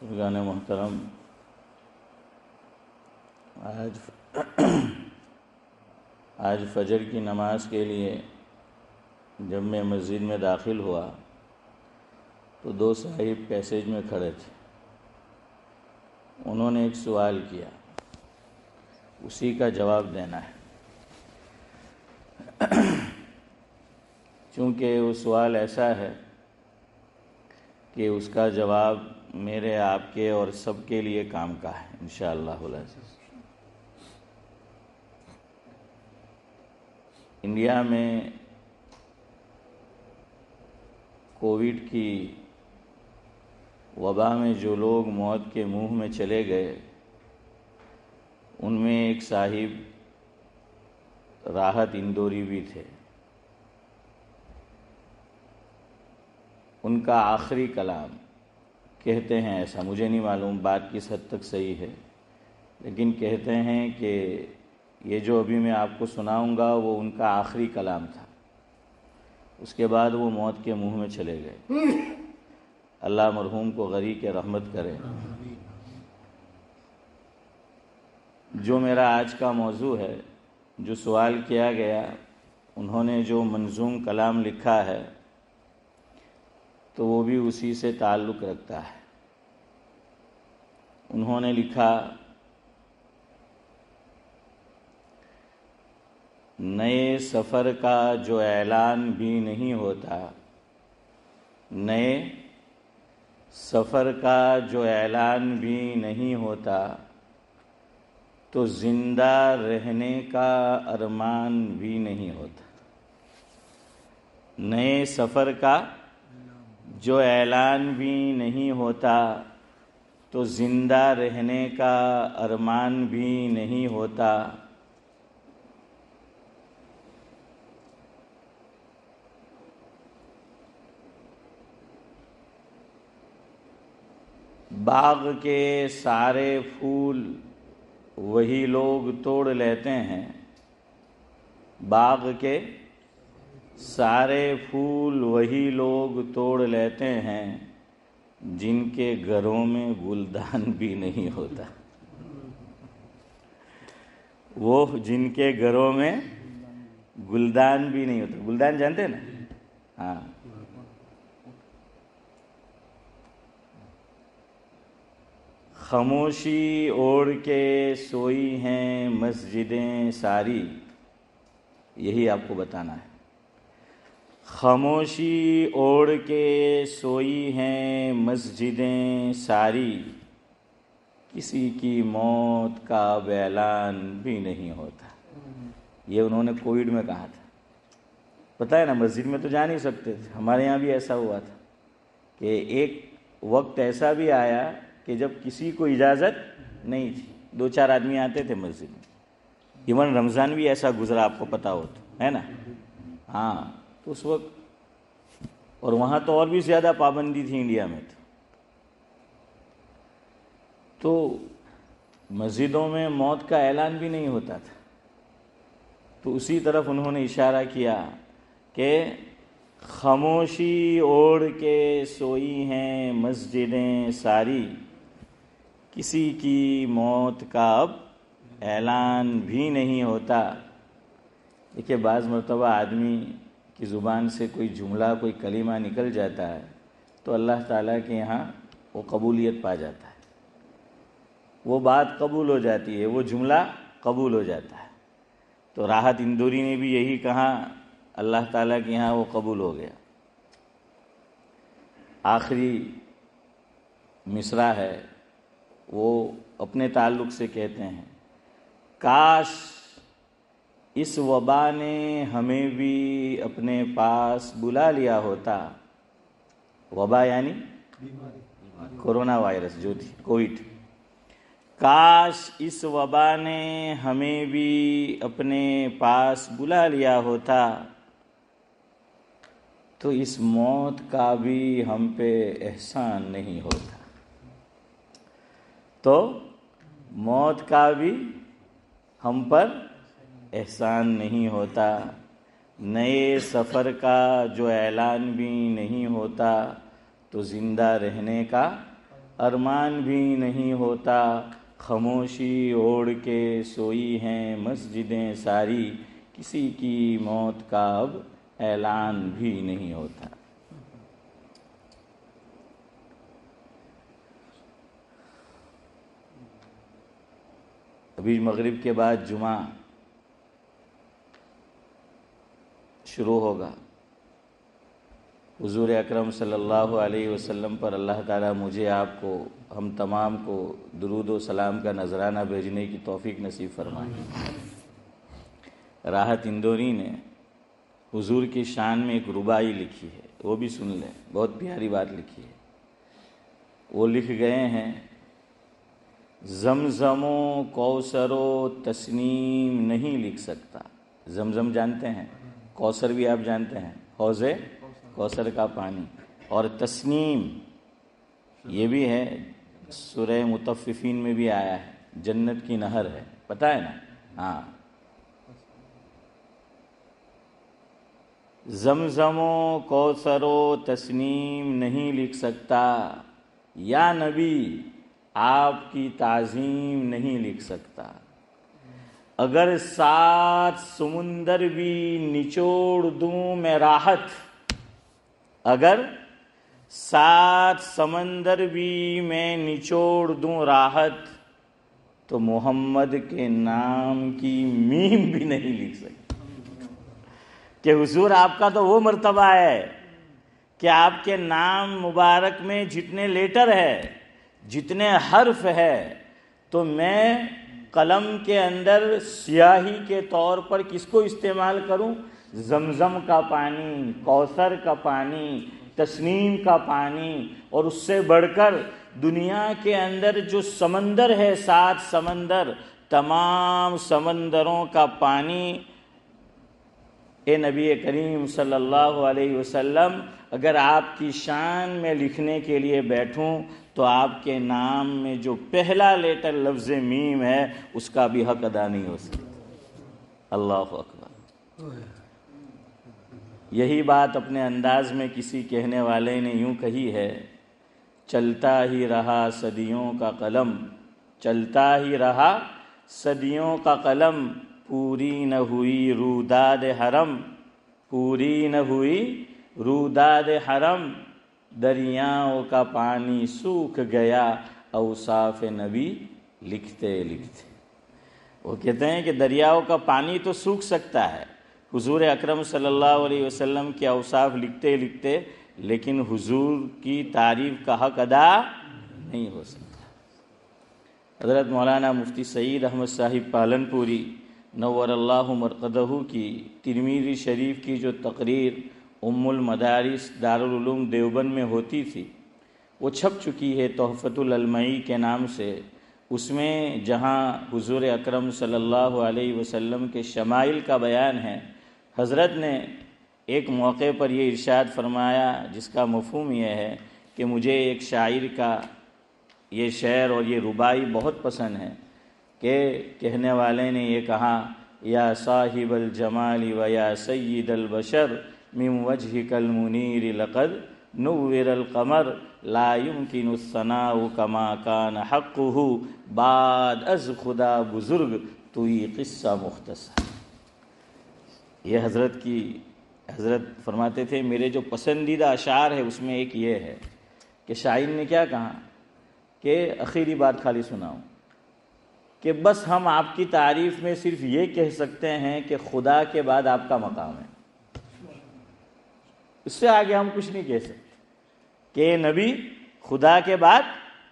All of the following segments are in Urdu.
بزرگان محترم، آج فجر کی نماز کے لیے جب میں مسجد میں داخل ہوا تو دو صاحب پیسیج میں کھڑے تھے۔ انہوں نے ایک سوال کیا، اسی کا جواب دینا ہے۔ چونکہ وہ سوال ایسا ہے کہ اس کا جواب میرے، آپ کے اور سب کے لیے کام کا ہے انشاءاللہ العزیز۔ انڈیا میں کووڈ کی وبا میں جو لوگ موت کے منہ میں چلے گئے، ان میں ایک صاحب راحت اندوری بھی تھے۔ ان کا آخری کلام، کہتے ہیں ایسا، مجھے نہیں معلوم بات کس حد تک صحیح ہے، لیکن کہتے ہیں کہ یہ جو ابھی میں آپ کو سناؤں گا وہ ان کا آخری کلام تھا۔ اس کے بعد وہ موت کے منہ میں چلے گئے۔ اللہ مرحوم کو غریق رحمت کرے۔ جو میرا آج کا موضوع ہے، جو سوال کیا گیا، انہوں نے جو منظوم کلام لکھا ہے تو وہ بھی اسی سے تعلق رکھتا ہے۔ انہوں نے لکھا، نئے سفر کا جو اعلان بھی نہیں ہوتا، نئے سفر کا جو اعلان بھی نہیں ہوتا، تو زندہ رہنے کا ارمان بھی نہیں ہوتا۔ نئے سفر کا جو اعلان بھی نہیں ہوتا تو زندہ رہنے کا ارمان بھی نہیں ہوتا۔ باغ کے سارے پھول وہی لوگ توڑ لیتے ہیں، باغ کے سارے پھول وہی لوگ توڑ لیتے ہیں، جن کے گھروں میں گلدان بھی نہیں ہوتا۔ وہ جن کے گھروں میں گلدان بھی نہیں ہوتا۔ گلدان جانتے ہیں نا؟ ہاں۔ خاموشی اوڑھ کے سوئی ہیں مسجدیں ساری، یہی آپ کو بتانا ہے۔ خاموشی اوڑھ کے سوئی ہیں مسجدیں ساری، کسی کی موت کا اب اعلان بھی نہیں ہوتا۔ یہ انہوں نے کووڈ میں کہا تھا۔ پتہ ہے نا، مسجد میں تو جا نہیں سکتے تھے۔ ہمارے یہاں بھی ایسا ہوا تھا کہ ایک وقت ایسا بھی آیا کہ جب کسی کو اجازت نہیں تھی، 2-4 آدمی آتے تھے مسجد میں۔ ایون رمضان بھی ایسا گزرا، آپ کو پتہ ہو تو، ہے نا؟ ہاں، تو اس وقت، اور وہاں تو اور بھی زیادہ پابندی تھی انڈیا میں تو مسجدوں میں موت کا اعلان بھی نہیں ہوتا تھا۔ تو اسی طرف انہوں نے اشارہ کیا کہ خاموشی اوڑھ کے سوئی ہیں مسجدیں ساری، کسی کی موت کا اب اعلان بھی نہیں ہوتا۔ دیکھیے، بعض مرتبہ آدمی کی زبان سے کوئی جملہ، کوئی کلمہ نکل جاتا ہے تو اللہ تعالیٰ کے یہاں وہ قبولیت پا جاتا ہے، وہ بات قبول ہو جاتی ہے، وہ جملہ قبول ہو جاتا ہے۔ تو راحت اندوری نے بھی یہی کہا، اللہ تعالیٰ کے یہاں وہ قبول ہو گیا۔ آخری مصرع ہے، وہ اپنے تعلق سے کہتے ہیں، کاش اس وبا نے ہمیں بھی اپنے پاس بلا لیا ہوتا۔ وبا یعنی کورونا وائرس جو تھی، کووڈ۔ کاش اس وبا نے ہمیں بھی اپنے پاس بلا لیا ہوتا، تو اس موت کا بھی ہم پہ احسان نہیں ہوتا۔ تو موت کا بھی ہم پر احسان نہیں ہوتا۔ نئے سفر کا جو اعلان بھی نہیں ہوتا تو زندہ رہنے کا ارمان بھی نہیں ہوتا، خاموشی اوڑھ کے سوئی ہیں مسجدیں ساری، کسی کی موت کا اب اعلان بھی نہیں ہوتا۔ ابھی مغرب کے بعد جمعہ شروع ہوگا۔ حضور اکرم صلی اللہ علیہ وسلم پر اللہ تعالیٰ مجھے، آپ کو، ہم تمام کو درود و سلام کا نذرانہ بھیجنے کی توفیق نصیب فرمائے۔ راحت اندوری نے حضور کی شان میں ایک ربائی لکھی ہے، وہ بھی سن لیں، بہت پیاری بات لکھی ہے۔ وہ لکھ گئے ہیں: زمزم و کوثر و تسنیم نہیں لکھ سکتا۔ زمزم جانتے ہیں، کوثر بھی آپ جانتے ہیں، حوض کوثر کا پانی، اور تسنیم یہ بھی ہے، سورہ مطففین میں بھی آیا ہے، جنت کی نہر ہے، پتہ ہے نا؟ ہاں، زمزم و کوثر و تسنیم نہیں لکھ سکتا، یا نبی آپ کی تعظیم نہیں لکھ سکتا۔ اگر 7 سمندر بھی نچوڑ دوں میں راحت، اگر 7 سمندر بھی میں نچوڑ دوں راحت، تو محمد کے نام کی میم بھی نہیں لکھ سکتا۔ کہ حضور آپ کا تو وہ مرتبہ ہے کہ آپ کے نام مبارک میں جتنے لیٹر ہے، جتنے حرف ہے، تو میں قلم کے اندر سیاہی کے طور پر کس کو استعمال کروں؟ زمزم کا پانی، کوثر کا پانی، تسنیم کا پانی، اور اس سے بڑھ کر دنیا کے اندر جو سمندر ہے، 7 سمندر، تمام سمندروں کا پانی، اے نبی کریم صلی اللہ علیہ وسلم، اگر آپ کی شان میں لکھنے کے لیے بیٹھوں تو آپ کے نام میں جو پہلا لیٹر لفظ میم ہے اس کا بھی حق ادا نہیں ہو سکتا۔ اللہ اکبر۔ یہی بات اپنے انداز میں کسی کہنے والے نے یوں کہی ہے: چلتا ہی رہا صدیوں کا قلم، چلتا ہی رہا صدیوں کا قلم، پوری نہ ہوئی روداد حرم، پوری نہ ہوئی روداد حرم، دریاؤں کا پانی سوکھ گیا اوصاف نبی لکھتے لکھتے۔ وہ کہتے ہیں کہ دریاؤں کا پانی تو سوکھ سکتا ہے حضور اکرم صلی اللہ علیہ وسلم کے اوصاف لکھتے لکھتے، لیکن حضور کی تعریف کا حق ادا نہیں ہو سکتا۔ حضرت مولانا مفتی سعید احمد صاحب پالنپوری نور اللہ مرقدہ کی ترمذی شریف کی جو تقریر ام المدارس دارالعلوم دیوبند میں ہوتی تھی، وہ چھپ چکی ہے تحفۃ العلمائی کے نام سے۔ اس میں جہاں حضور اکرم صلی اللہ علیہ وسلم کے شمائل کا بیان ہے، حضرت نے ایک موقع پر یہ ارشاد فرمایا، جس کا مفہوم یہ ہے کہ مجھے ایک شاعر کا یہ شعر اور یہ ربائی بہت پسند ہے، کہ کہنے والے نے یہ کہا: یا صاحب الجمال و یا سید البشر من وجهك المنیر لقد نور القمر لا يمكن الثناء كما كان حقه بعد از خدا بزرگ توئی قصہ مختصر۔ یہ حضرت فرماتے تھے میرے جو پسندیدہ اشعار ہے اس میں ایک یہ ہے کہ شاعر نے کیا کہا کہ آخری بات خالی سناؤں کہ بس ہم آپ کی تعریف میں صرف یہ کہہ سکتے ہیں کہ خدا کے بعد آپ کا مقام ہے، اس سے آگے ہم کچھ نہیں کہہ سکتے، کہ نبی خدا کے بعد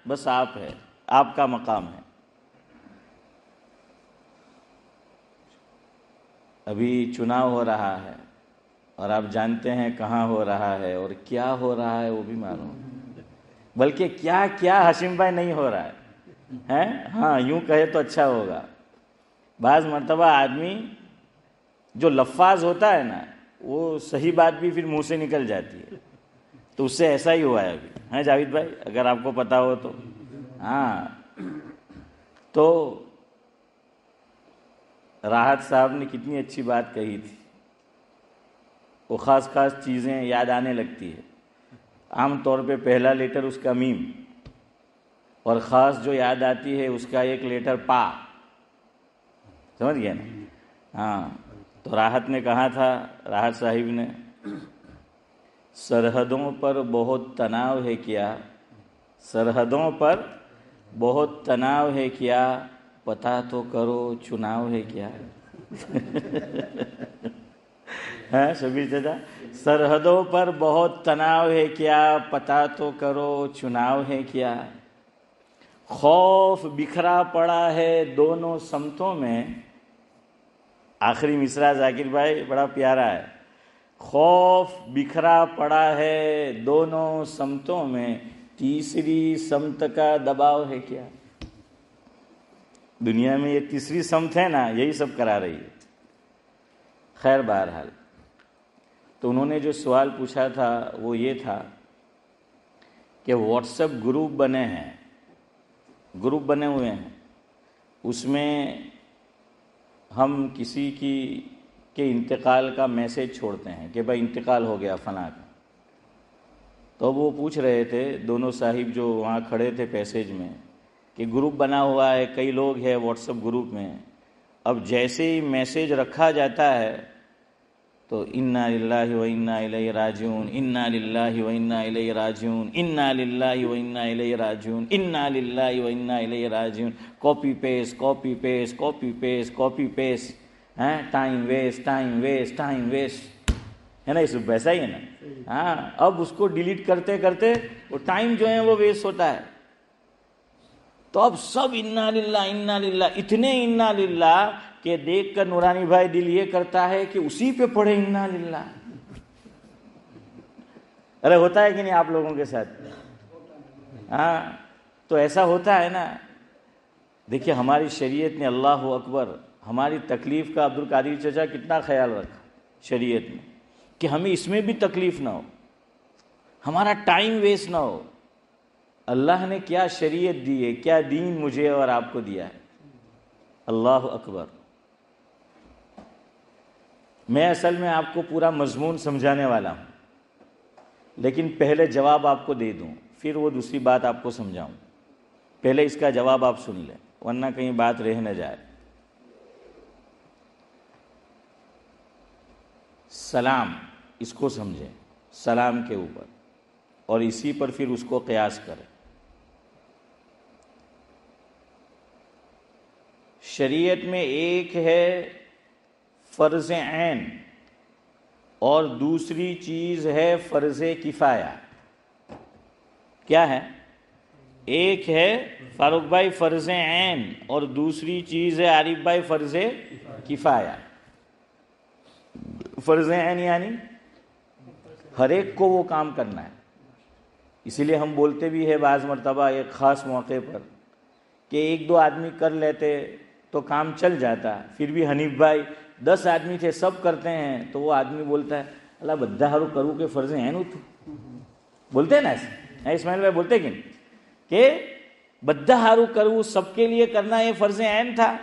بس آپ ہے، آپ کا مقام ہے۔ ابھی چناؤ ہو رہا ہے اور آپ جانتے ہیں کہاں ہو رہا ہے اور کیا ہو رہا ہے وہ بھی معلوم ہے، بلکہ کیا کیا ہاشم بھائی نہیں ہو رہا ہے، ہاں یوں کہے تو اچھا ہوگا۔ بعض مرتبہ آدمی جو لفاظ ہوتا ہے نا، وہ صحیح بات بھی پھر منہ سے نکل جاتی ہے، تو اس سے ایسا ہی ہوا ہے ابھی، ہیں جاوید بھائی اگر آپ کو پتا ہو تو؟ ہاں، تو راحت صاحب نے کتنی اچھی بات کہی تھی، وہ خاص چیزیں یاد آنے لگتی ہے۔ عام طور پہ پہلا لیٹر اس کا میم، اور خاص جو یاد آتی ہے اس کا ایک لیٹر پا، سمجھ گئے نا؟ ہاں، تو راحت نے کہا تھا، راحت صاحب نے، سرحدوں پر بہت تناؤ ہے کیا، سرحدوں پر بہت تناؤ ہے کیا، پتہ تو کرو چناؤ ہے کیا۔ ہاں شبیر چچا، سرحدوں پر بہت تناؤ ہے کیا، پتہ تو کرو چناؤ ہے کیا، خوف بکھرا پڑا ہے دونوں سمتوں میں، آخری مصرع ذاکر بھائی بڑا پیارا ہے، خوف بکھرا پڑا ہے دونوں سمتوں میں، تیسری سمت کا دباؤ ہے کیا۔ دنیا میں یہ تیسری سمت ہے نا، یہی سب کرا رہی ہے۔ خیر بہرحال، تو انہوں نے جو سوال پوچھا تھا وہ یہ تھا کہ واٹس ایپ گروپ بنے ہیں، گروپ بنے ہوئے ہیں، اس میں ہم کسی کے انتقال کا میسج چھوڑتے ہیں کہ بھائی انتقال ہو گیا فلاں کا، تو وہ پوچھ رہے تھے دونوں صاحب جو وہاں کھڑے تھے پیسیج میں کہ گروپ بنا ہوا ہے، کئی لوگ ہیں واٹس ایپ گروپ میں، اب جیسے ہی میسیج رکھا جاتا ہے تو انا للہ و انا الیہ راجعون، انا للہ و انا الیہ راجعون، انا للہ و انا الیہ راجعون، انا للہ و انا الیہ راجعون، copy paste copy paste copy paste copy paste, time waste time waste time waste, ہے نا؟ اس ویسا ہی ہے نا؟ ہاں، اب اس کو ڈیلیٹ کرتے کرتے وہ ٹائم جو ہے وہ ویسٹ ہوتا ہے، تو اب سب انا للہ اتنے انا للہ کہ دیکھ کر نورانی بھائی دل یہ کرتا ہے کہ اسی پہ پڑھے انا للہ۔ ارے ہوتا ہے کہ نہیں آپ لوگوں کے ساتھ؟ ہاں، تو ایسا ہوتا ہے نا۔ دیکھیے ہماری شریعت نے، اللہ اکبر، ہماری تکلیف کا عبد القادر چچا کتنا خیال رکھا شریعت میں کہ ہمیں اس میں بھی تکلیف نہ ہو، ہمارا ٹائم ویسٹ نہ ہو۔ اللہ نے کیا شریعت دی ہے، کیا دین مجھے اور آپ کو دیا ہے، اللہ اکبر۔ میں اصل میں آپ کو پورا مضمون سمجھانے والا ہوں، لیکن پہلے جواب آپ کو دے دوں، پھر وہ دوسری بات آپ کو سمجھاؤں۔ پہلے اس کا جواب آپ سن لیں ورنہ کہیں بات رہ نہ جائے۔ سلام، اس کو سمجھیں، سلام کے اوپر، اور اسی پر پھر اس کو قیاس کریں۔ شریعت میں ایک ہے فرض عین اور دوسری چیز ہے فرض کفایہ۔ کیا ہے؟ ایک ہے فاروق بھائی فرض عین اور دوسری چیز ہے عارف بھائی فرض کفایہ۔ فرض عین یعنی ہر ایک کو وہ کام کرنا ہے، اسی لیے ہم بولتے بھی ہیں بعض مرتبہ ایک خاص موقع پر کہ ایک دو آدمی کر لیتے تو کام چل جاتا، پھر بھی حنیف بھائی 10 آدمی تھے سب کرتے ہیں تو وہ آدمی بولتا ہے اللہ بدہ ہارو کرو کہ فرض عین ہو، تو بولتے ہیں نا ایسے، اسماعیل بھائی بولتے کہ بدہ ہارو کرو، سب کے لیے کرنا یہ فرض عین تھا،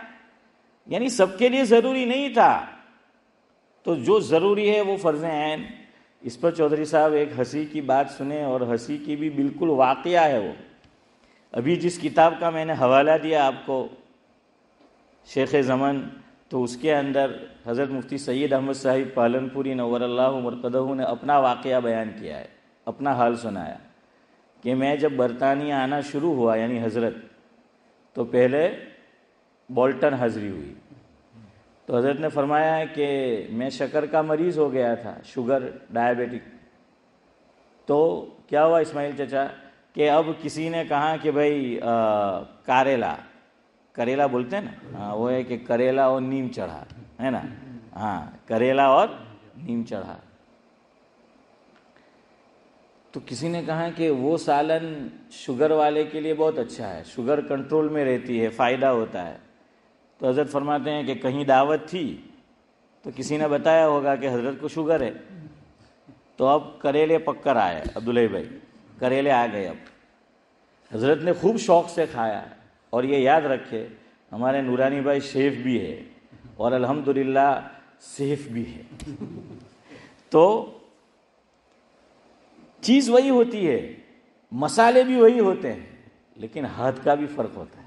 یعنی سب کے لیے ضروری نہیں تھا، تو جو ضروری ہے وہ فرض عین۔ اس پر چودھری صاحب ایک ہنسی کی بات سنیں، اور ہنسی کی بھی بالکل واقعہ ہے وہ۔ ابھی جس کتاب کا میں نے حوالہ دیا آپ کو، شیخ زمن، تو اس کے اندر حضرت مفتی سید احمد صاحب پالنپوری نور اللہ مرقدہ نے اپنا واقعہ بیان کیا ہے، اپنا حال سنایا کہ میں جب برطانیہ آنا شروع ہوا یعنی حضرت، تو پہلے بولٹن حاضری ہوئی، تو حضرت نے فرمایا کہ میں شکر کا مریض ہو گیا تھا، شوگر ڈائیبیٹک، تو کیا ہوا اسماعیل چچا کہ اب کسی نے کہا کہ بھائی کریلا بولتے ہیں نا، وہ ہے کہ کریلا اور نیم چڑھا، ہے نا؟ ہاں، کریلا اور نیم چڑھا، تو کسی نے کہا کہ وہ سالن شوگر والے کے لیے بہت اچھا ہے، شوگر کنٹرول میں رہتی ہے، فائدہ ہوتا ہے۔ تو حضرت فرماتے ہیں کہ کہیں دعوت تھی تو کسی نے بتایا ہوگا کہ حضرت کو شوگر ہے، تو اب کریلے پک کر آئے، عبداللہ بھائی کریلے آ گئے، اب حضرت نے خوب شوق سے کھایا، اور یہ یاد رکھے ہمارے نورانی بھائی شیف بھی ہے اور الحمدللہ سیف بھی ہے، تو چیز وہی ہوتی ہے، مسالے بھی وہی ہوتے ہیں، لیکن ہاتھ کا بھی فرق ہوتا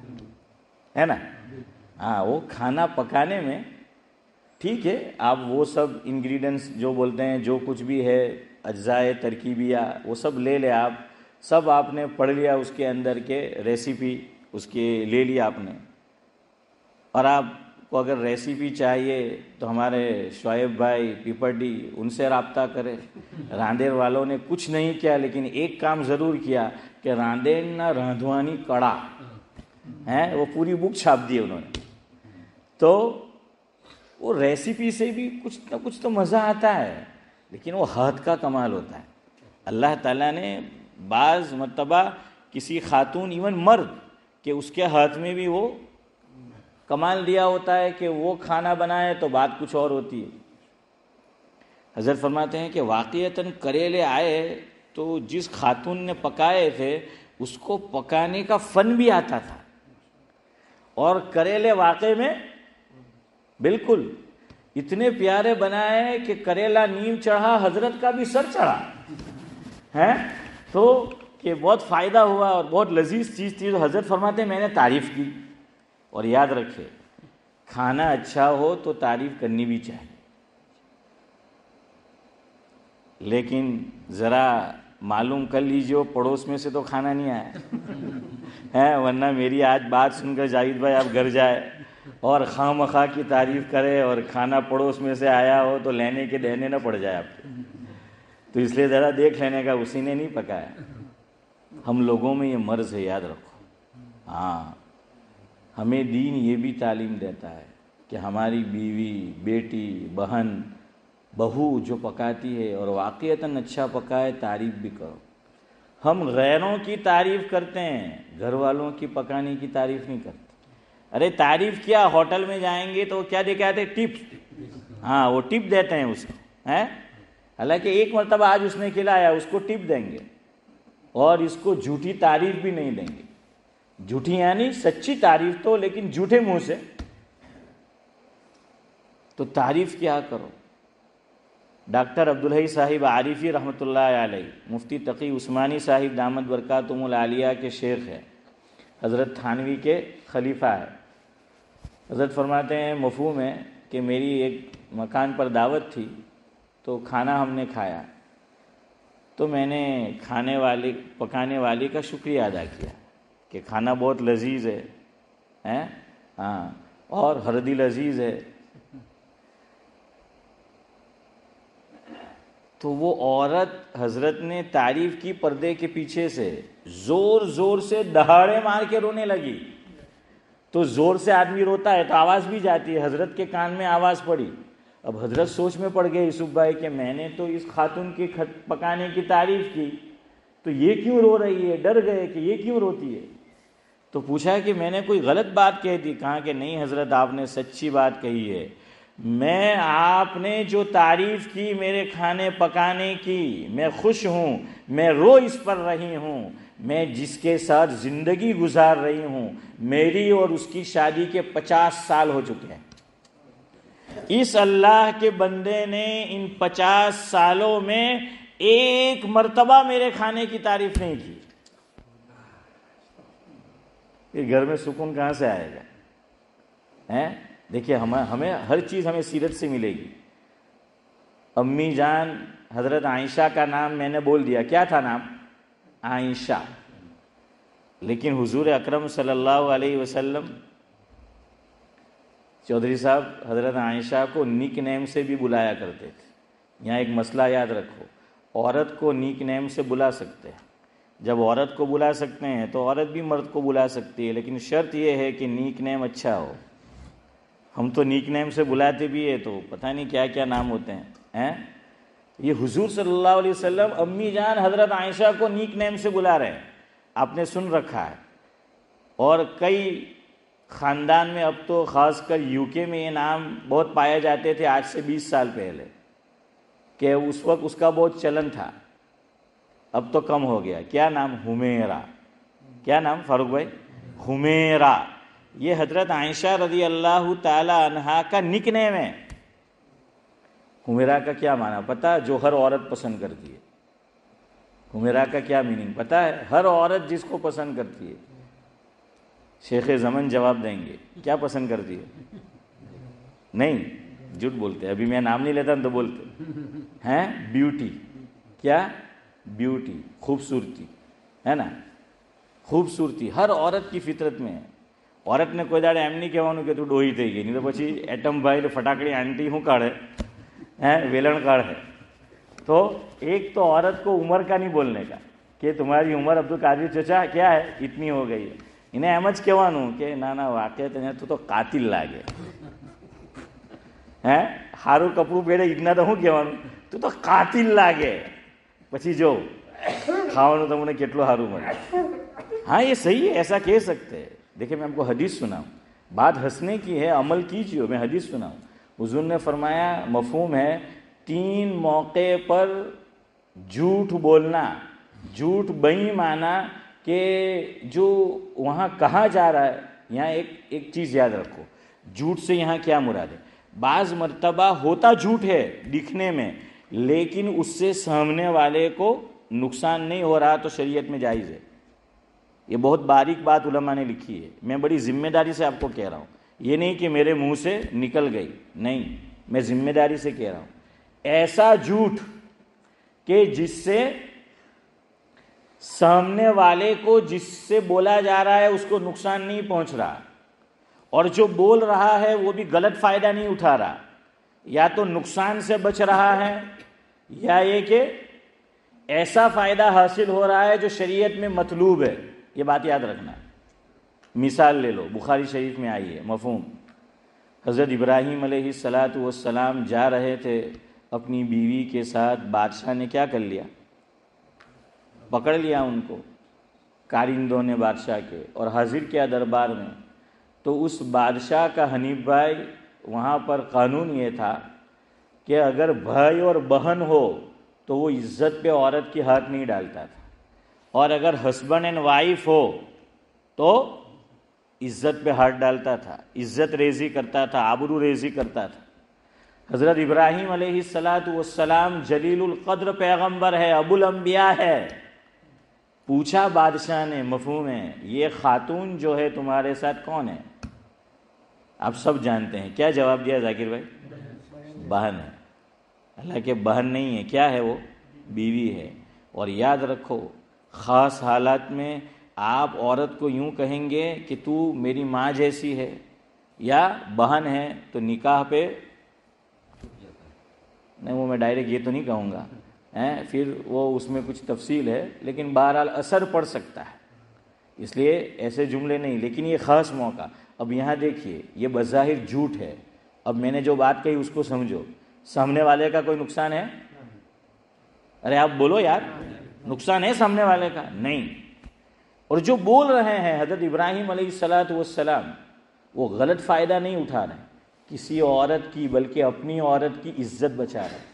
ہے نا. ہاں وہ کھانا پکانے میں ٹھیک ہے آپ وہ سب انگریڈینٹس جو بولتے ہیں جو کچھ بھی ہے اجزاء ترکیبیہ وہ سب لے لے آپ, سب آپ نے پڑھ لیا اس کے اندر کے ریسیپی اس کے لے لیا آپ نے. اور آپ کو اگر ریسیپی چاہیے تو ہمارے شعیب بھائی پیپرڈی ان سے رابطہ کرے. راندیر والوں نے کچھ نہیں کیا لیکن ایک کام ضرور کیا کہ راندیر نہ راندھوانی کڑا ہے وہ پوری بک چھاپ دی انہوں نے. تو وہ ریسیپی سے بھی کچھ نہ کچھ تو مزہ آتا ہے لیکن وہ ہاتھ کا کمال ہوتا ہے. اللہ تعالیٰ نے بعض مرتبہ کسی خاتون ایون مرد کہ اس کے ہاتھ میں بھی وہ کمال دیا ہوتا ہے کہ وہ کھانا بنائے تو بات کچھ اور ہوتی ہے. حضرت فرماتے ہیں کہ واقعتاً کریلے آئے تو جس خاتون نے پکائے تھے اس کو پکانے کا فن بھی آتا تھا, اور کریلے واقعے میں بالکل اتنے پیارے بنائے کہ کریلا نیم چڑھا حضرت کا بھی سر چڑھا ہے. تو کہ بہت فائدہ ہوا اور بہت لذیذ چیز تھی. تو حضرت فرماتے ہیں میں نے تعریف کی. اور یاد رکھے کھانا اچھا ہو تو تعریف کرنی بھی چاہیے, لیکن ذرا معلوم کر لیجیے پڑوس میں سے تو کھانا نہیں آیا ہے, ورنہ میری آج بات سن کر جاوید بھائی آپ گھر جائے اور خواہ مخواہ کی تعریف کرے اور کھانا پڑوس میں سے آیا ہو تو لینے کے دینے نہ پڑ جائے آپ کو. تو اس لیے ذرا دیکھ لینے کا اسی نے نہیں پکایا. ہم لوگوں میں یہ مرض ہے, یاد رکھو. ہاں ہمیں دین یہ بھی تعلیم دیتا ہے کہ ہماری بیوی بیٹی بہن بہو جو پکاتی ہے اور واقعتاً اچھا پکائے تعریف بھی کرو. ہم غیروں کی تعریف کرتے ہیں, گھر والوں کی پکانے کی تعریف نہیں کرتے. ارے تعریف کیا, ہوٹل میں جائیں گے تو کیا دے کے آتے, ٹپ. ہاں وہ ٹپ دیتے ہیں اس کو ہیں, حالانکہ ایک مرتبہ آج اس نے کھلایا اس کو ٹپ دیں گے, اور اس کو جھوٹی تعریف بھی نہیں دیں گے. جھوٹی یعنی سچی تعریف تو, لیکن جھوٹے منہ سے. تو تعریف کیا کرو. ڈاکٹر عبدالحی صاحب عارفی رحمۃ اللہ علیہ مفتی تقی عثمانی صاحب دامت برکاتہم العالیہ کے شیخ ہے, حضرت تھانوی کے خلیفہ ہے. حضرت فرماتے ہیں مفہوم ہے کہ میری ایک مکان پر دعوت تھی تو کھانا ہم نے کھایا تو میں نے پکانے والی کا شکریہ ادا کیا کہ کھانا بہت لذیذ ہے ہاں اور ہردی لذیذ ہے. تو وہ عورت حضرت نے تعریف کی پردے کے پیچھے سے, زور زور سے دہاڑے مار کے رونے لگی. تو زور سے آدمی روتا ہے تو آواز بھی جاتی ہے, حضرت کے کان میں آواز پڑی. اب حضرت سوچ میں پڑ گئے یوسف بھائی کہ میں نے تو اس خاتون کی پکانے کی تعریف کی تو یہ کیوں رو رہی ہے. ڈر گئے کہ یہ کیوں روتی ہے. تو پوچھا کہ میں نے کوئی غلط بات کہہ دی. کہا کہ نہیں حضرت آپ نے سچی بات کہی ہے. میں آپ نے جو تعریف کی میرے کھانے پکانے کی, میں خوش ہوں, میں رو اس پر رہی ہوں. میں جس کے ساتھ زندگی گزار رہی ہوں میری اور اس کی شادی کے 50 سال ہو چکے ہیں. اس اللہ کے بندے نے ان 50 سالوں میں ایک مرتبہ میرے کھانے کی تعریف نہیں کی. یہ گھر میں سکون کہاں سے آئے گا؟ دیکھیے ہمیں ہر چیز ہمیں سیرت سے ملے گی. امی جان حضرت عائشہ کا نام میں نے بول دیا, کیا تھا نام؟ عائشہ. لیکن حضور اکرم صلی اللہ علیہ وسلم چودھری صاحب حضرت عائشہ کو نک نیم سے بھی بلایا کرتے تھے. یہاں ایک مسئلہ یاد رکھو, عورت کو نک نیم سے بلا سکتے ہیں. جب عورت کو بلا سکتے ہیں تو عورت بھی مرد کو بلا سکتی ہے, لیکن شرط یہ ہے کہ نیک نیم اچھا ہو. ہم تو نیک نیم سے بلاتے بھی ہے تو پتہ نہیں کیا کیا نام ہوتے ہیں. یہ حضور صلی اللہ علیہ وسلم امی جان حضرت عائشہ کو نیک نیم سے بلا رہے ہیں, آپ نے سن رکھا ہے. اور کئی خاندان میں اب تو خاص کر یو کے میں یہ نام بہت پائے جاتے تھے آج سے 20 سال پہلے, کہ اس وقت اس کا بہت چلن تھا. اب تو کم ہو گیا. کیا نام؟ حمیرہ. کیا نام فاروق بھائی؟ حمیرہ. یہ حضرت عائشہ رضی اللہ تعالی عنہا کا نک نیم ہے. حمیرہ کا کیا معنی پتہ؟ جو ہر عورت پسند کرتی ہے. حمیرہ کا کیا میننگ پتہ ہے؟ ہر عورت جس کو پسند کرتی ہے. شیخ زمن جواب دیں گے کیا پسند کرتی ہے؟ نہیں، جھوٹ بولتے. ابھی میں نام نہیں لیتا تو بولتے ہیں بیوٹی. کیا؟ بیوٹی، خوبصورتی ہے نا. خوبصورتی ہر عورت کی فطرت میں ہے. عورتને કોઈ દાડે એમ નહીં કહેવાનું કે તું ડોહી થઈ ગઈ, નહીં તો પછી એટમભાઈ ફટાકડી આંટી શું કાઢે હે, વેલણ કાઢે. تو ایک تو عورت کو عمر کا نہیں بولنے کا کہ تمہاری عمر عبدالقادر چچا کیا ہے اتنی ہو گئی ہے. انہیں એમ જ કહેવાનું કે ના ના વાકે તું તો કાતિલ લાગે હે, સારું કપડું પહેરે ઇતના તો શું કહેવાનું, તું તો કાતિલ લાગે. પછી જો ખાવાનું તમને કેટલું સારું મળે. ہاں یہ صحیح ہے, ایسا کہہ سکتے ہیں. دیکھیں میں آپ کو حدیث سناؤں, بات ہنسنے کی ہے, عمل کیجیے. میں حدیث سناؤں. حضور نے فرمایا, مفہوم ہے 3 موقع پر جھوٹ بولنا. جھوٹ بئی مانا کہ جو وہاں کہا جا رہا ہے, یہاں ایک چیز یاد رکھو, جھوٹ سے یہاں کیا مراد ہے. بعض مرتبہ ہوتا جھوٹ ہے دکھنے میں, لیکن اس سے سامنے والے کو نقصان نہیں ہو رہا تو شریعت میں جائز ہے. یہ بہت باریک بات علماء نے لکھی ہے, میں بڑی ذمہ داری سے آپ کو کہہ رہا ہوں. یہ نہیں کہ میرے منہ سے نکل گئی, نہیں, میں ذمہ داری سے کہہ رہا ہوں. ایسا جھوٹ کہ جس سے سامنے والے کو جس سے بولا جا رہا ہے اس کو نقصان نہیں پہنچ رہا, اور جو بول رہا ہے وہ بھی غلط فائدہ نہیں اٹھا رہا, یا تو نقصان سے بچ رہا ہے یا یہ کہ ایسا فائدہ حاصل ہو رہا ہے جو شریعت میں مطلوب ہے. یہ بات یاد رکھنا. مثال لے لو, بخاری شریف میں آئی ہے مفہوم. حضرت ابراہیم علیہ السلام جا رہے تھے اپنی بیوی کے ساتھ, بادشاہ نے کیا کر لیا, پکڑ لیا ان کو کارندوں نے بادشاہ کے, اور حاضر کیا دربار میں. تو اس بادشاہ کا حنیف بھائی, وہاں پر قانون یہ تھا کہ اگر بھائی اور بہن ہو تو وہ عزت پہ عورت کی ہاتھ نہیں ڈالتا تھا, اور اگر ہسبینڈ اینڈ وائف ہو تو عزت پہ ہاتھ ڈالتا تھا, عزت ریزی کرتا تھا, آبرو ریزی کرتا تھا. حضرت ابراہیم علیہ السلام جلیل القدر پیغمبر ہے, ابو الانبیاء ہے. پوچھا بادشاہ نے, مفہوم ہے, یہ خاتون جو ہے تمہارے ساتھ کون ہے؟ آپ سب جانتے ہیں. کیا جواب دیا ذاکر بھائی؟ بہن ہے. حالانکہ بہن نہیں ہے, کیا ہے وہ؟ بیوی ہے. اور یاد رکھو, خاص حالات میں آپ عورت کو یوں کہیں گے کہ تو میری ماں جیسی ہے یا بہن ہے تو نکاح پہ نہیں, وہ میں ڈائریکٹ یہ تو نہیں کہوں گا, پھر وہ اس میں کچھ تفصیل ہے, لیکن بہرحال اثر پڑ سکتا ہے. اس لیے ایسے جملے نہیں, لیکن یہ خاص موقع. اب یہاں دیکھیے, یہ بظاہر جھوٹ ہے. اب میں نے جو بات کہی اس کو سمجھو. سامنے والے کا کوئی نقصان ہے؟ ارے آپ بولو یار, نقصان ہے سامنے والے کا؟ نہیں. اور جو بول رہے ہیں حضرت ابراہیم علیہ السلام, وہ غلط فائدہ نہیں اٹھا رہے ہیں کسی عورت کی, بلکہ اپنی عورت کی عزت بچا رہے ہیں,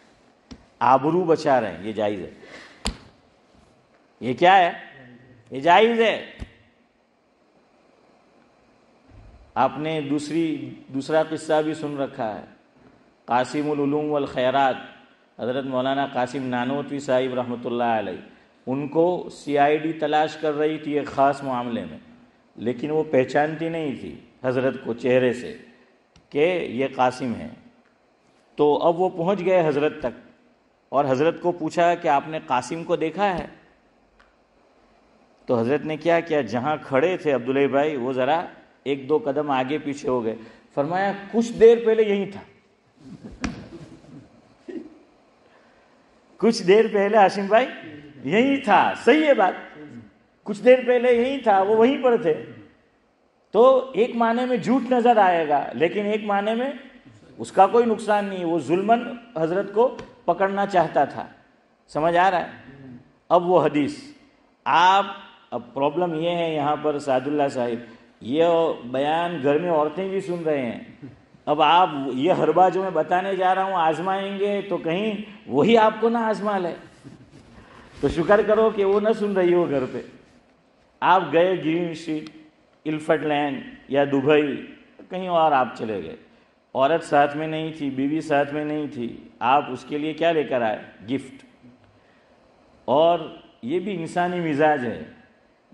آبرو بچا رہے ہیں. یہ جائز ہے. یہ کیا ہے؟ یہ جائز ہے. آپ نے دوسرا قصہ بھی سن رکھا ہے, قاسم العلوم والخیرات, حضرت مولانا قاسم نانوتوی صاحب رحمۃ اللہ علیہ. ان کو CID تلاش کر رہی تھی ایک خاص معاملے میں, لیکن وہ پہچانتی نہیں تھی حضرت کو چہرے سے کہ یہ قاسم ہے. تو اب وہ پہنچ گئے حضرت تک, اور حضرت کو پوچھا کہ آپ نے قاسم کو دیکھا ہے؟ تو حضرت نے کیا کیا, جہاں کھڑے تھے عبداللہ بھائی, وہ ذرا 1-2 قدم آگے پیچھے ہو گئے. فرمایا کچھ دیر پہلے یہی تھا. کچھ دیر پہلے ہاشم بھائی یہی تھا. صحیح ہے بات, کچھ دیر پہلے یہی تھا, وہ وہیں پر تھے. تو ایک معنی میں جھوٹ نظر آئے گا, لیکن ایک معنی میں اس کا کوئی نقصان نہیں. وہ ظلمن حضرت کو پکڑنا چاہتا تھا. سمجھ آ رہا ہے؟ اب وہ حدیث آپ, اب پرابلم یہ ہے یہاں پر سعد اللہ صاحب, یہ بیان گھر میں عورتیں بھی سن رہے ہیں. اب آپ یہ حربہ جو میں بتانے جا رہا ہوں آزمائیں گے تو کہیں وہی آپ کو نہ آزما لے. تو شکر کرو کہ وہ نہ سن رہی ہو گھر پہ. آپ گئے گرین اسٹریٹ, الفٹ لینڈ یا دبئی, کہیں اور آپ چلے گئے, عورت ساتھ میں نہیں تھی, بیوی ساتھ میں نہیں تھی, آپ اس کے لیے کیا لے کر آئے؟ گفٹ. اور یہ بھی انسانی مزاج ہے,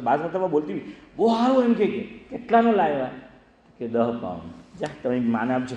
બાદ મતલબ બોલતી બહુ સારું એમ કે કેટલાનો લાવ્યા કે 10 પાઉન્ડ, જા તમે માને આપજો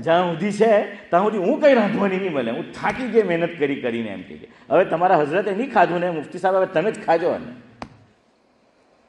જ્યાં સુધી છે ત્યાં સુધી હું કંઈ રાંધવાની નહીં મળે, હું થાકી ગઈ મહેનત કરી કરીને, એમ કે હવે તમારા હઝરતે નહીં ખાધું ને મુફ્તી સાહેબ, હવે તમે જ ખાજો ને।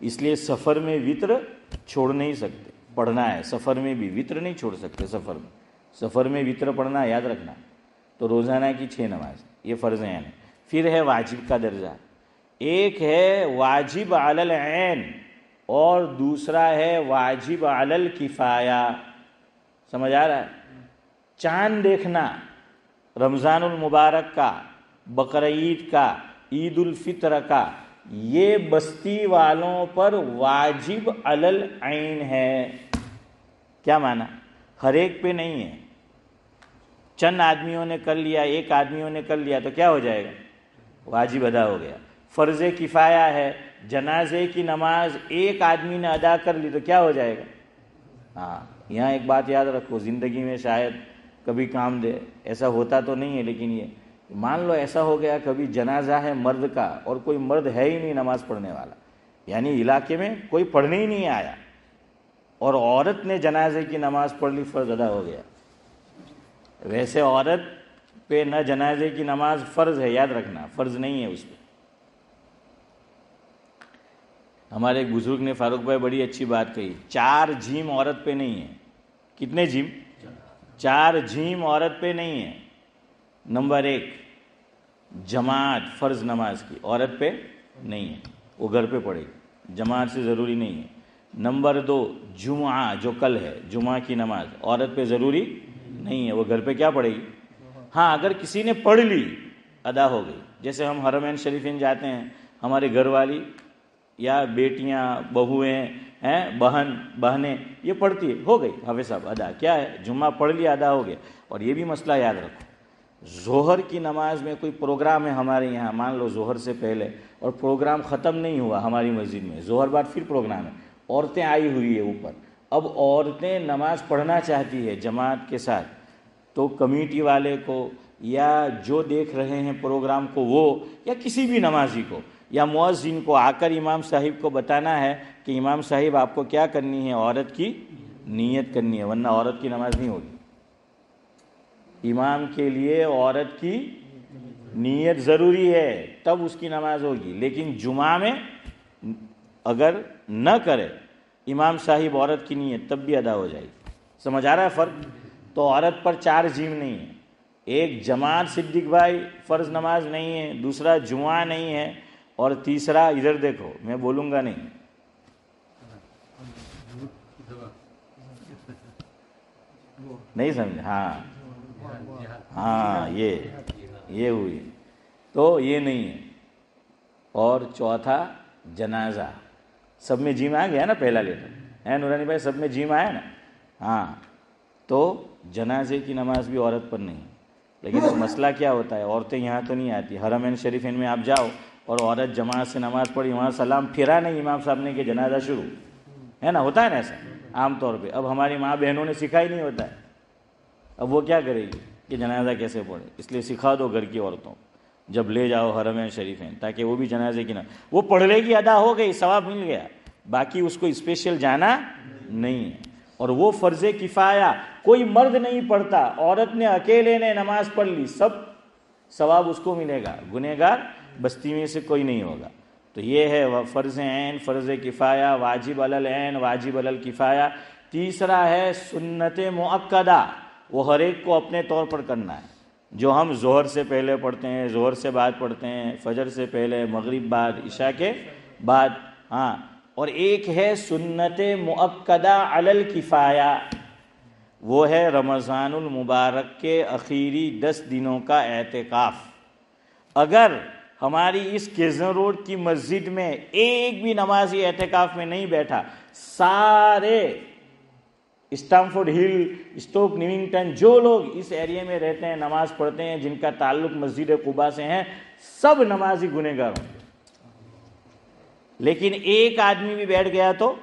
اس لیے سفر میں وطر چھوڑ نہیں سکتے، پڑھنا ہے سفر میں بھی، وطر نہیں چھوڑ سکتے سفر میں وطر پڑھنا یاد رکھنا۔ تو روزانہ کی 6 نماز یہ فرض ہیں۔ پھر ہے واجب کا درجہ، ایک ہے واجب علی العین اور دوسرا ہے واجب علی الکفایہ۔ سمجھ آ رہا ہے؟ چاند دیکھنا رمضان المبارک کا، بقرعید کا، عید الفطر کا، یہ بستی والوں پر واجب علی العین ہے۔ کیا معنی؟ ہر ایک پہ نہیں ہے، چند آدمیوں نے کر لیا، ایک آدمیوں نے کر لیا تو کیا ہو جائے گا؟ واجب ادا ہو گیا۔ فرض کفایہ ہے، جنازے کی نماز ایک آدمی نے ادا کر لی تو کیا ہو جائے گا؟ ہاں، یہاں ایک بات یاد رکھو، زندگی میں شاید کبھی کام دے، ایسا ہوتا تو نہیں ہے لیکن یہ مان لو ایسا ہو گیا کبھی جنازہ ہے مرد کا اور کوئی مرد ہے ہی نہیں نماز پڑھنے والا، یعنی علاقے میں کوئی پڑھنے ہی نہیں آیا، اور عورت نے جنازے کی نماز پڑھ لی، فرض ادا ہو گیا۔ ویسے عورت پہ نہ جنازے کی نماز فرض ہے، یاد رکھنا فرض نہیں ہے اس پہ۔ ہمارے ایک بزرگ نے فاروق بھائی بڑی اچھی بات کہی، 4 جھیم عورت پہ نہیں ہے۔ کتنے جھیم؟ 4 جھیم عورت پہ نہیں ہے۔ نمبر 1 جماعت فرض نماز کی عورت پہ نہیں ہے، وہ گھر پہ پڑھے گی، جماعت سے ضروری نہیں ہے۔ نمبر 2 جمعہ جو کل ہے، جمعہ کی نماز عورت پہ ضروری نہیں ہے، وہ گھر پہ کیا پڑھے گی؟ ہاں اگر کسی نے پڑھ لی ادا ہو گئی۔ جیسے ہم حرمین شریفین جاتے ہیں، ہمارے گھر والی یا بیٹیاں بہویں بہنیں یہ پڑھتی ہے، ہو گئی حافظ صاحب ادا، کیا ہے جمعہ پڑھ لیا ادا ہو گیا۔ اور یہ بھی مسئلہ یاد رکھو، ظہر کی نماز میں کوئی پروگرام ہے ہمارے یہاں، مان لو ظہر سے پہلے، اور پروگرام ختم نہیں ہوا ہماری مسجد میں، ظہر بعد پھر پروگرام ہے، عورتیں آئی ہوئی ہے اوپر، اب عورتیں نماز پڑھنا چاہتی ہے جماعت کے ساتھ، تو کمیٹی والے کو یا جو دیکھ رہے ہیں پروگرام کو وہ یا کسی بھی نمازی کو یا مؤذن کو آ کر امام صاحب کو بتانا ہے کہ امام صاحب آپ کو کیا کرنی ہے، عورت کی نیت کرنی ہے، ورنہ عورت کی نماز نہیں ہوگی۔ امام کے لیے عورت کی نیت ضروری ہے تب اس کی نماز ہوگی، لیکن جمعہ میں اگر نہ کرے امام صاحب عورت کی نیت تب بھی ادا ہو جائے گی۔ سمجھ آ رہا ہے فرق؟ تو عورت پر 4 جھیم نہیں ہے، ایک جماعت صدیق بھائی فرض نماز نہیں ہے، دوسرا جمعہ نہیں ہے، اور تیسرا ادھر دیکھو میں بولوں گا نہیں، نہیں سمجھے؟ ہاں یہ ہوئی، تو یہ نہیں ہے۔ اور چوتھا جنازہ، سب میں جیم آ گیا نا، پہلا لیٹر ہے نورانی بھائی، سب میں جیم آیا نا؟ ہاں، تو جنازے کی نماز بھی عورت پر نہیں، لیکن مسئلہ کیا ہوتا ہے، عورتیں یہاں تو نہیں آتی، حرمین شریفین میں آپ جاؤ اور عورت جماعت سے نماز پڑھی، وہاں سلام پھیرا نہیں امام صاحب نے کہ جنازہ شروع ہے نا، ہوتا ہے نا ایسا عام طور پہ۔ اب ہماری ماں بہنوں نے سکھا ہی نہیں ہوتا ہے، اب وہ کیا کرے گی کہ جنازہ کیسے پڑھے؟ اس لیے سکھا دو گھر کی عورتوں جب لے جاؤ حرمین شریفین، تاکہ وہ بھی جنازے کی نہ، وہ پڑھ لے گی ادا ہو گئی، ثواب مل گیا، باقی اس کو اسپیشل جانا نہیں ہے۔ اور وہ فرض کفایہ کوئی مرد نہیں پڑھتا، عورت نے اکیلے نے نماز پڑھ لی، سب ثواب اس کو ملے گا، گنہگار بستی میں سے کوئی نہیں ہوگا۔ تو یہ ہے فرض عین، فرض کفایہ، واجب علی العین، واجب علی الکفایہ۔ تیسرا ہے سنت مؤکدہ، وہ ہر ایک کو اپنے طور پر کرنا ہے، جو ہم ظہر سے پہلے پڑھتے ہیں، ظہر سے بعد پڑھتے ہیں، فجر سے پہلے، مغرب بعد، عشاء کے بعد، ہاں۔ اور ایک ہے سنت مؤکدہ علی الکفایہ، وہ ہے رمضان المبارک کے آخری 10 دنوں کا اعتکاف۔ اگر ہماری اس کیزن روڈ کی مسجد میں ایک بھی نمازی اعتکاف میں نہیں بیٹھا، سارے اسٹامفورڈ ہل، اسٹوک نیونگٹن، جو لوگ اس ایریے میں رہتے ہیں نماز پڑھتے ہیں، جن کا تعلق مسجد قباء سے ہیں، سب نمازی گنہگار ہوں گے۔ لیکن ایک آدمی بھی بیٹھ گیا تو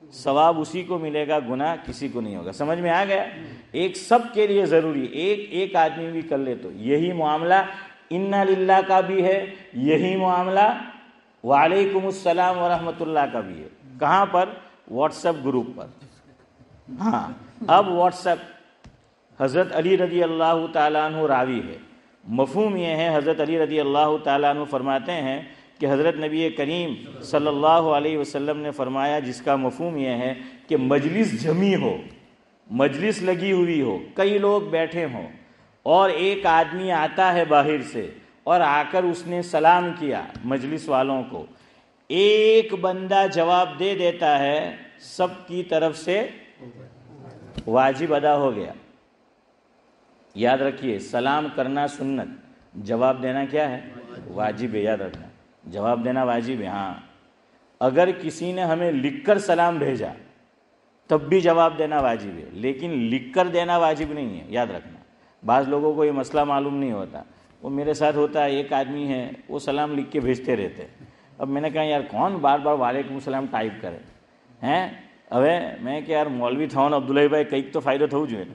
ثواب اسی کو ملے گا، گناہ کسی کو نہیں ہوگا۔ سمجھ میں آ گیا؟ ایک سب کے لیے ضروری، ایک آدمی بھی کر لے تو یہی معاملہ انا للہ کا بھی ہے، یہی معاملہ وعلیکم السلام ورحمۃ اللہ کا بھی ہے۔ کہاں پر؟ واٹس ایپ گروپ پر۔ ہاں، اب واٹس ایپ حضرت علی رضی اللہ تعالیٰ عنہ راوی ہے، مفہوم یہ ہے حضرت علی رضی اللہ تعالیٰ عنہ فرماتے ہیں کہ حضرت نبی کریم صلی اللہ علیہ وسلم نے فرمایا، جس کا مفہوم یہ ہے کہ مجلس جمی ہو، مجلس لگی ہوئی ہو، کئی لوگ بیٹھے ہوں، اور ایک آدمی آتا ہے باہر سے اور آ کر اس نے سلام کیا مجلس والوں کو، ایک بندہ جواب دے دیتا ہے، سب کی طرف سے واجب ادا ہو گیا۔ یاد رکھیے، سلام کرنا سنت، جواب دینا کیا ہے؟ واجب ہے۔ یاد رکھنا، جواب دینا واجب ہے۔ ہاں، اگر کسی نے ہمیں لکھ کر سلام بھیجا تب بھی جواب دینا واجب ہے، لیکن لکھ کر دینا واجب نہیں ہے۔ یاد رکھنا، بعض لوگوں کو یہ مسئلہ معلوم نہیں ہوتا، وہ میرے ساتھ ہوتا ہے، ایک آدمی ہے وہ سلام لکھ کے بھیجتے رہتے۔ اب میں نے کہا یار کون بار بار وعلیکم السلام ٹائپ کرے ہیں؟ હવે મેં کہ یار مولوی થવાનો عبداللہ بھائی કંઈક તો ફાયદો થવું જોઈએ۔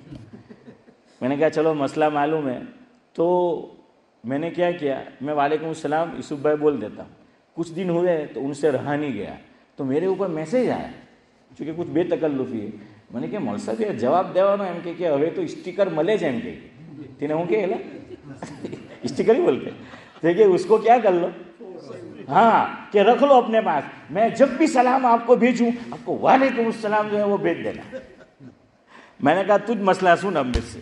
میں نے کہا چلو مسئلہ معلوم ہے، تو میں نے کیا کیا، میں وعلیکم السلام یوسف بھائی بول دیتا ہوں۔ کچھ دن ہوئے تو ان سے رہا نہیں گیا، تو میرے اوپر میسیج آیا، چونکہ کچھ بے تکلفی ہے۔ میں نے کہا مول صاحب یار جواب دیવાનો એમ કે હવે તો સ્ટીકર મળે છે એમ કે તેને હું કે એલા સ્ટીકર ہی બોલتے تو کہ اس کو کیا کر لو، ہاں کہ رکھ لو اپنے پاس، میں جب بھی سلام آپ کو بھیجوں آپ کو وعلیکم السلام جو ہے وہ بھیج دینا۔ میں نے کہا تجھ مسئلہ سن اب مجھ سے،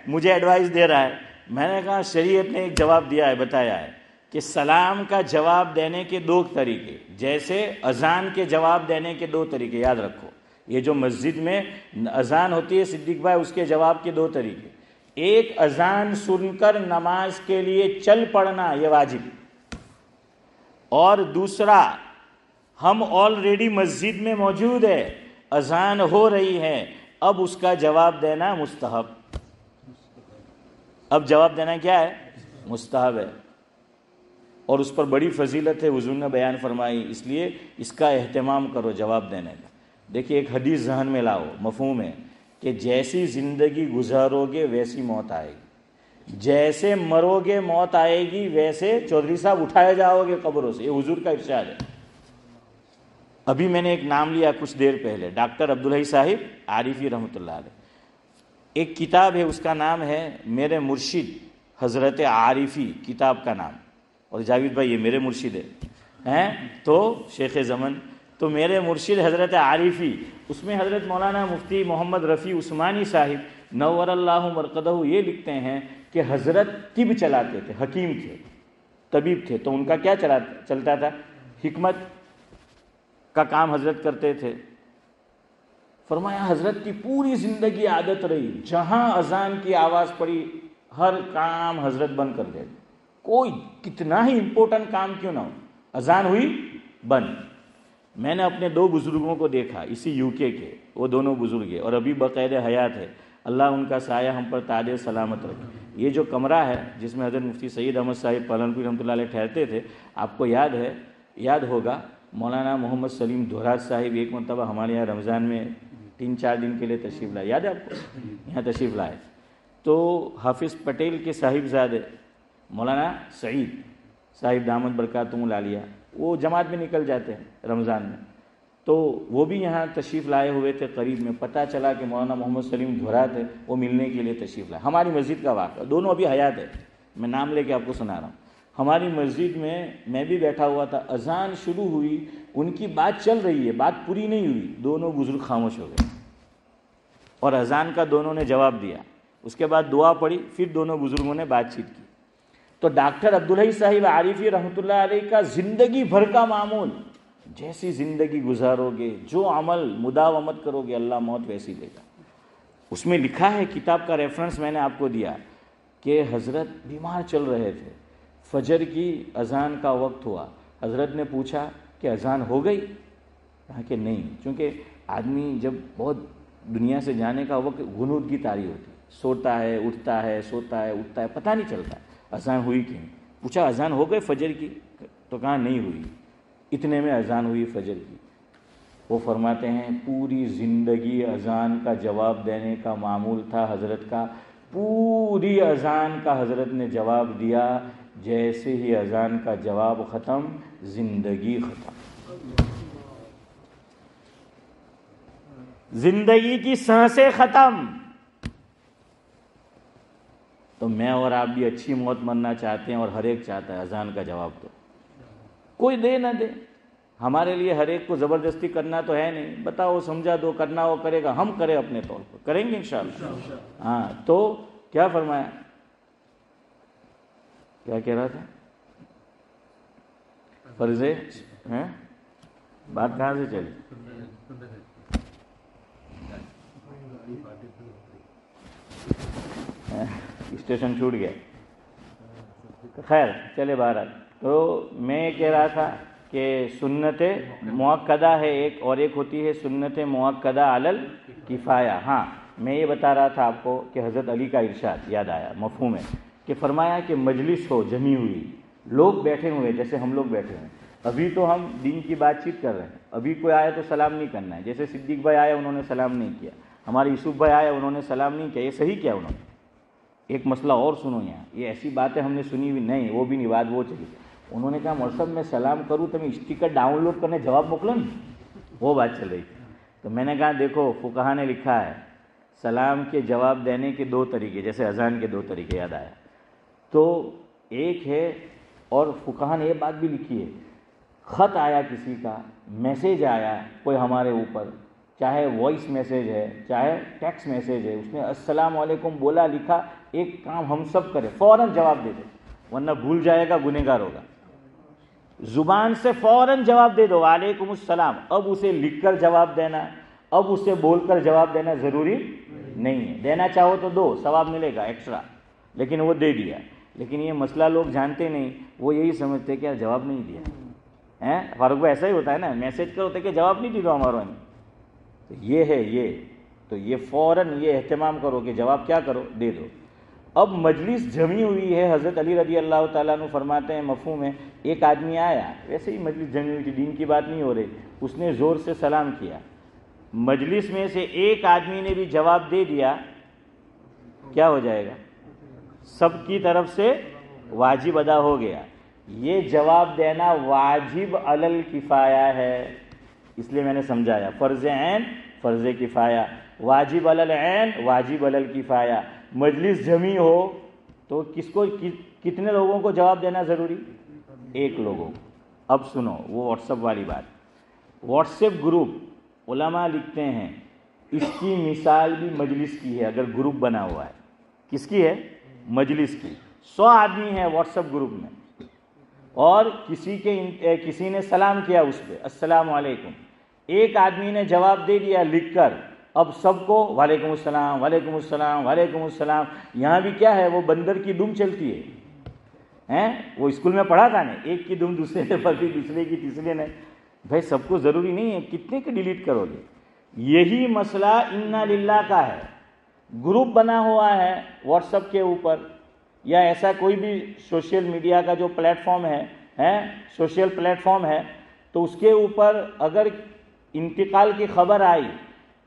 مجھے ایڈوائز دے رہا ہے۔ میں نے کہا شریعت نے ایک جواب دیا ہے، بتایا ہے کہ سلام کا جواب دینے کے دو طریقے، جیسے اذان کے جواب دینے کے دو طریقے۔ یاد رکھو، یہ جو مسجد میں اذان ہوتی ہے صدیق بھائی، اس کے جواب کے دو طریقے، ایک اذان سن کر نماز کے لیے چل پڑنا، یہ واجب، اور دوسرا ہم آلریڈی مسجد میں موجود ہے، اذان ہو رہی ہے، اب اس کا جواب دینا مستحب۔ اب جواب دینا کیا ہے؟ مستحب ہے، اور اس پر بڑی فضیلت ہے، حضور نے بیان فرمائی، اس لیے اس کا اہتمام کرو جواب دینے کا۔ دیکھیے ایک حدیث ذہن میں لاؤ، مفہوم ہے کہ جیسی زندگی گزارو گے ویسی موت آئے گی، جیسے مرو گے موت آئے گی، ویسے چودھری صاحب اٹھائے جاؤ گے قبروں سے، یہ حضور کا ارشاد ہے۔ ابھی میں نے ایک نام لیا کچھ دیر پہلے، ڈاکٹر عبدالحی صاحب عارفی رحمۃ اللہ علیہ، ایک کتاب ہے اس کا نام ہے میرے مرشد حضرت عارفی، کتاب کا نام، اور جاوید بھائی یہ میرے مرشد ہیں تو شیخ زمن، تو میرے مرشد حضرت عارفی، اس میں حضرت مولانا مفتی محمد رفیع عثمانی صاحب نور اللہ مرقدہ یہ لکھتے ہیں کہ حضرت طب چلاتے تھے، حکیم تھے، طبیب تھے، تو ان کا کیا چلتا تھا؟ حکمت کا کام حضرت کرتے تھے۔ فرمایا حضرت کی پوری زندگی عادت رہی، جہاں اذان کی آواز پڑی ہر کام حضرت بند کر دیتے، کوئی کتنا ہی امپورٹنٹ کام کیوں نہ ہو، اذان ہوئی بند۔ میں نے اپنے دو بزرگوں کو دیکھا اسی یو کے کے، وہ دونوں بزرگ ہیں اور ابھی بقید حیات ہے، اللہ ان کا سایہ ہم پر تاج سلامت رکھے۔ یہ جو کمرہ ہے جس میں حضرت مفتی سید احمد صاحب پالنپور رحمۃ اللہ علیہ ٹھہرتے تھے، آپ کو یاد ہوگا مولانا محمد سلیم دھوراج صاحب ایک مرتبہ ہمارے یہاں رمضان میں 3-4 دن کے لیے تشریف لائے، یاد ہے آپ کو؟ یہاں تشریف لائے تو حافظ پٹیل کے صاحبزادے مولانا سعید صاحب دامت برکاتہم العالیہ، وہ جماعت میں نکل جاتے ہیں رمضان میں، تو وہ بھی یہاں تشریف لائے ہوئے تھے۔ قریب میں پتہ چلا کہ مولانا محمد سلیم دھوراج ہے، وہ ملنے کے لیے تشریف لائے۔ ہماری مسجد کا واقعہ، دونوں ابھی حیات ہے، میں نام لے کے آپ کو سنا رہا ہوں۔ ہماری مسجد میں بھی بیٹھا ہوا تھا، اذان شروع ہوئی، ان کی بات چل رہی ہے، بات پوری نہیں ہوئی، دونوں بزرگ خاموش ہو گئے اور اذان کا دونوں نے جواب دیا، اس کے بعد دعا پڑھی، پھر دونوں بزرگوں نے بات چیت کی۔ تو ڈاکٹر عبدالحی صاحب عارفی رحمۃ اللہ علیہ کا زندگی بھر کا معمول، جیسی زندگی گزارو گے، جو عمل مداومت کرو گے، اللہ موت ویسی دے گا۔ اس میں لکھا ہے، کتاب کا ریفرنس میں نے آپ کو دیا، کہ حضرت بیمار چل رہے تھے، فجر کی اذان کا وقت ہوا، حضرت نے پوچھا کہ اذان ہو گئی؟ کہا کہ نہیں، چونکہ آدمی جب بہت دنیا سے جانے کا وقت غنودگی طاری ہوتی، سوتا ہے اٹھتا ہے، سوتا ہے اٹھتا ہے، پتہ نہیں چلتا اذان ہوئی کہ نہیں۔ پوچھا اذان ہو گئی فجر کی؟ تو کہا نہیں ہوئی، اتنے میں اذان ہوئی فجر کی۔ وہ فرماتے ہیں پوری زندگی اذان کا جواب دینے کا معمول تھا حضرت کا، پوری اذان کا حضرت نے جواب دیا، جیسے ہی اذان کا جواب ختم زندگی ختم، زندگی کی سانسیں ختم۔ تو میں اور آپ بھی اچھی موت مرنا چاہتے ہیں، اور ہر ایک چاہتا ہے اذان کا جواب دو۔ کوئی دے نہ دے، ہمارے لیے ہر ایک کو زبردستی کرنا تو ہے نہیں، بتاؤ سمجھا دو، کرنا وہ کرے گا، ہم کریں اپنے طور پر، کریں گے انشاءاللہ۔ ہاں تو کیا فرمایا، کیا کہہ رہا تھا، فرض ہے، بات کہاں سے چلی؟ اسٹیشن چھوٹ گیا، خیر چلے بہرحال۔ تو میں یہ کہہ رہا تھا کہ سنت مؤکدہ ہے ایک، اور ایک ہوتی ہے سنت مؤکدہ علی الکفایہ۔ ہاں میں یہ بتا رہا تھا آپ کو کہ حضرت علی کا ارشاد یاد آیا، مفہوم ہے، کہ فرمایا کہ مجلس ہو جمی ہوئی، لوگ بیٹھے ہوئے جیسے ہم لوگ بیٹھے ہیں، ابھی تو ہم دین کی بات چیت کر رہے ہیں، ابھی کوئی آیا تو سلام نہیں کرنا ہے، جیسے صدیق بھائی آئے انہوں نے سلام نہیں کیا، ہمارے یوسف بھائی آئے انہوں نے سلام نہیں کیا، یہ صحیح کیا انہوں نے؟ ایک مسئلہ اور سنو یہاں، یہ ایسی باتیں ہم نے سنی ہوئی نہیں، وہ بھی نہیں، بات وہ چلی، انہوں نے کہا مول صاحب میں سلام کروں تو میں اسٹیکر ڈاؤن لوڈ کرنے جواب موکلوں، وہ بات چل رہی تھی۔ تو میں نے کہا دیکھو فقہا نے لکھا ہے سلام کے جواب دینے کے دو طریقے، جیسے اذان کے دو طریقے یاد آیا، تو ایک ہے، اور فقہا نے یہ بات بھی لکھی ہے، خط آیا کسی کا، میسیج آیا کوئی ہمارے اوپر، چاہے وائس میسیج ہے چاہے ٹیکسٹ میسیج ہے، اس نے السلام علیکم بولا لکھا، ایک کام ہم سب کریں، فوراً جواب دے دیں، ورنہ بھول جائے گا گنہگار ہوگا، زبان سے فوراً جواب دے دو وعلیکم السلام۔ اب اسے لکھ کر جواب دینا، اب اسے بول کر جواب دینا ضروری نہیں ہے، دینا چاہو تو دو، ثواب ملے گا ایکسٹرا، لیکن وہ دے دیا۔ لیکن یہ مسئلہ لوگ جانتے نہیں، وہ یہی سمجھتے کہ یار جواب نہیں دیا، فاروق بھائی ایسا ہی ہوتا ہے نا، میسج کرو تو کہ جواب نہیں دی دو ہمارا، تو یہ ہے یہ فوراً یہ اہتمام کرو کہ جواب کیا کرو، دے دو۔ اب مجلس جمی ہوئی ہے، حضرت علی رضی اللہ تعالیٰ عنہ فرماتے ہیں مفہوم ہے، ایک آدمی آیا، ویسے ہی مجلس جمی ہوئی تھی، دین کی بات نہیں ہو رہی، اس نے زور سے سلام کیا، مجلس میں سے ایک آدمی نے بھی جواب دے دیا، کیا ہو جائے گا؟ سب کی طرف سے واجب ادا ہو گیا۔ یہ جواب دینا واجب علی الکفایہ ہے، اس لیے میں نے سمجھایا، فرض عین فرض کفایہ، واجب علی العین واجب علی الکفایہ۔ مجلس جمی ہو تو کتنے لوگوں کو جواب دینا ضروری؟ ایک لوگوں کو۔ اب سنو وہ واٹس ایپ والی بات، واٹس ایپ گروپ علماء لکھتے ہیں اس کی مثال بھی مجلس کی ہے، اگر گروپ بنا ہوا ہے، کس کی ہے؟ مجلس کی۔ 100 آدمی ہیں واٹس ایپ گروپ میں، اور کسی نے سلام کیا اس پہ السلام علیکم، ایک آدمی نے جواب دے دیا لکھ کر، اب سب کو وعلیکم السلام وعلیکم السلام وعلیکم السلام۔ یہاں بھی کیا ہے، وہ بندر کی دم چلتی ہے، وہ اسکول میں پڑھا تھا نا، ایک کی دم دوسرے نے پکڑی، دوسرے کی تیسرے نے، بھائی سب کو ضروری نہیں ہے، کتنے کی ڈیلیٹ کرو گے؟ یہی مسئلہ انا للہ کا ہے، گروپ بنا ہوا ہے واٹس ایپ کے اوپر، یا ایسا کوئی بھی سوشل میڈیا کا جو پلیٹ فارم ہے، سوشل پلیٹ فارم ہے، تو اس کے اوپر اگر انتقال کی خبر آئی،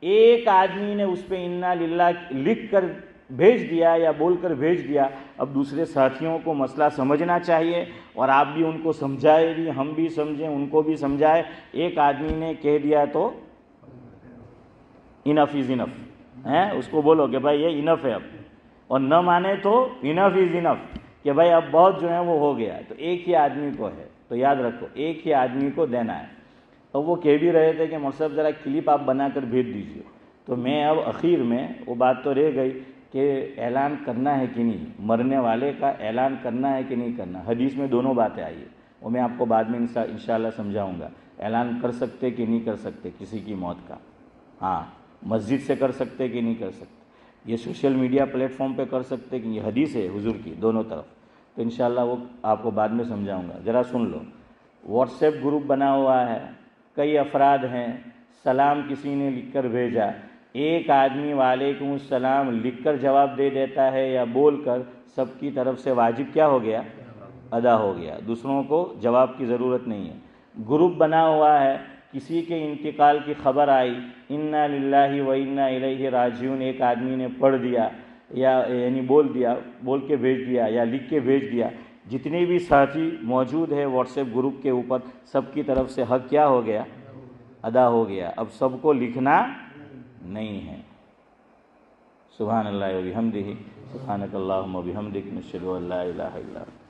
ایک آدمی نے اس پہ انا للہ لکھ کر بھیج دیا یا بول کر بھیج دیا، اب دوسرے ساتھیوں کو مسئلہ سمجھنا چاہیے، اور آپ بھی ان کو سمجھائے بھی، ہم بھی سمجھیں، ان کو بھی سمجھائے۔ ایک آدمی نے کہہ دیا تو انف از انف، اس کو بولو کہ بھائی یہ انف ہے اب، اور نہ مانے تو انف از انف، کہ بھائی اب بہت جو ہے وہ ہو گیا، تو ایک ہی آدمی کو ہے، تو یاد رکھو ایک ہی آدمی کو دینا ہے۔ اور وہ کہہ بھی رہے تھے کہ مول صاحب ذرا کلپ آپ بنا کر بھیج دیجیے، تو میں اب اخیر میں وہ بات تو رہ گئی کہ اعلان کرنا ہے کہ نہیں، مرنے والے کا اعلان کرنا ہے کہ نہیں کرنا، حدیث میں دونوں باتیں آئی ہیں، وہ میں آپ کو بعد میں انشاءاللہ سمجھاؤں گا، اعلان کر سکتے کہ نہیں کر سکتے کسی کی موت کا، ہاں مسجد سے کر سکتے کہ نہیں کر سکتے، یہ سوشل میڈیا پلیٹ فارم پہ کر سکتے کہ یہ حدیث ہے حضور کی دونوں طرف، تو انشاءاللہ وہ آپ کو بعد میں سمجھاؤں گا۔ ذرا سن لو، واٹس ایپ گروپ بنا ہوا ہے، کئی افراد ہیں، سلام کسی نے لکھ کر بھیجا، ایک آدمی وعلیکم السلام لکھ کر جواب دے دیتا ہے یا بول کر، سب کی طرف سے واجب کیا ہو گیا؟ ادا ہو گیا، دوسروں کو جواب کی ضرورت نہیں ہے۔ گروپ بنا ہوا ہے، کسی کے انتقال کی خبر آئی، انا للہ و انا الیہ راجعون، ایک آدمی نے پڑھ دیا یا یعنی بول کے بھیج دیا یا لکھ کے بھیج دیا، جتنے بھی ساتھی موجود ہیں واٹس ایپ گروپ کے اوپر، سب کی طرف سے حق کیا ہو گیا؟ ادا ہو گیا، اب سب کو لکھنا نہیں ہے۔ سبحان اللہ و بحمدہ، سبحانک اللہم و بحمدک، نشہد ان لا الہ الا انت۔